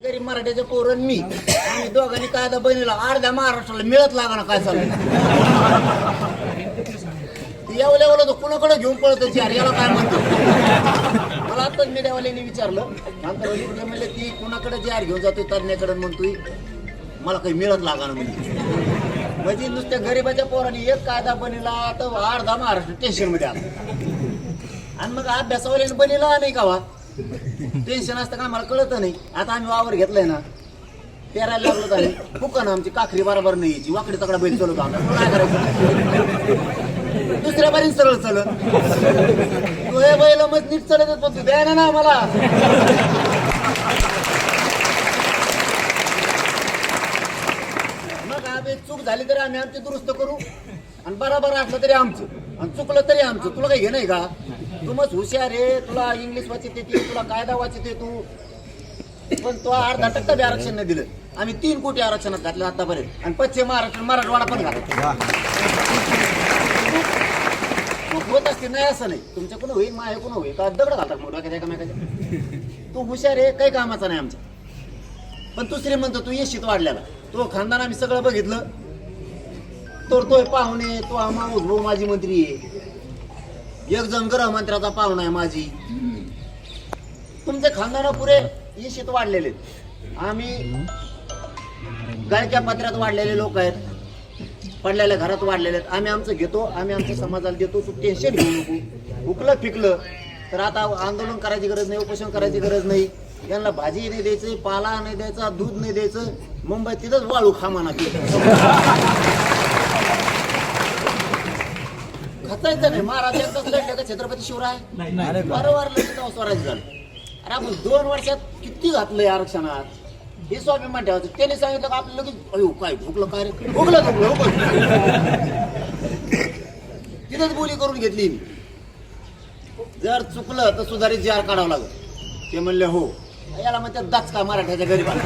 तरी मराठ्याच्या पोरण मी आम्ही दोघांनी कायदा बहिणीला अर्ध्या महाराष्ट्राला मिळत लागणार काय चाललं यावं लेवलं तो कुणाकडे घेऊन पळत यार याला काय म्हणतो मला आताच मीडियावाल्यांनी विचारलं आंतरवाली म्हणले की कुणाकडे जे घेऊन जातोय तज्ञाकडे म्हणतोय मला काही मिळत लागणार म्हणजे नुसत्या गरीबाच्या पोरांनी एक कायदा बनीला तर अर्धा महाराष्ट्र टेन्शन मध्ये आला आणि मग अभ्यासावाल्याने बनीला नाही का वा टेन्शन असतं का मला कळत नाही आता आम्ही वावर घेतलाय ना पेरायला लागलो तर फुकन आमची काखरी बरोबर नाही यायची वाकडी तकडा बैल चलवतो आम्हाला काय करायचं दुसऱ्या बारीन सरळ चलत तू हे बैल मग नीट चलत पण तू द्या ना मला मग आम्ही चूक झाली तरी आम्ही आमची दुरुस्त करू आणि बरोबर असलं तरी आमचं आणि चुकलं तरी आमचं तुला काही घे नाही का तू मग हुशार आहे तुला इंग्लिश वाचित येते तुला कायदा वाचित तू पण तो 10% बी आरक्षण नाही दिलं आम्ही 3 कोटी आरक्षणात घातलं आतापर्यंत आणि पश्चिम महाराष्ट्र मराठवाडा पण घातला होत असते नाही असं नाही तुमच्याकडून होईल माझ्याकडून होईल का दगड घालतात मोठा एकामेकाच्या तू हुशार आहे काही कामाचा नाही आमचा पण तू श्रीमंत तू येशीत वाढल्याला तो खानदान आम्ही सगळं बघितलं तोय पाहुणे तो माऊस भाऊ माझी मंत्री आहे एक जण गृहमंत्र्याचा पाहुणा आहे माझी तुमचे खानदान पुरे येशीत वाढलेले आम्ही गळक्या पत्र्यात वाढलेले लोक आहेत पडलेल्या घरात वाढलेले आहेत आम्ही आमचं घेतो आम्ही आमच्या समाजाला देतो तू टेन्शन घेऊ नको हुकलं फिकलं तर आता आंदोलन करायची गरज नाही उपोषण करायची गरज नाही यांना भाजी नाही द्यायचं पाला नाही द्यायचा दूध नाही द्यायचं मुंबईत तिथंच वाळू खामाना खचायचं नाही महाराज एकदाच लढले का छत्रपती शिवराय वारंवार लढलं स्वराज्य झालं अरे आपण 2 वर्षात किती घातलंय आरक्षणात हे स्वाभिमान ठेवायचं त्याने सांगितलं का आपलं लगेच अयो काय भुकलं काय रे भुकलं तिथंच बोली करून घेतली मी जर चुकलं तर सुधारित जार काढावं लागलं ते म्हणले हो याला म्हणतात दाच का मराठ्याच्या गरीबाला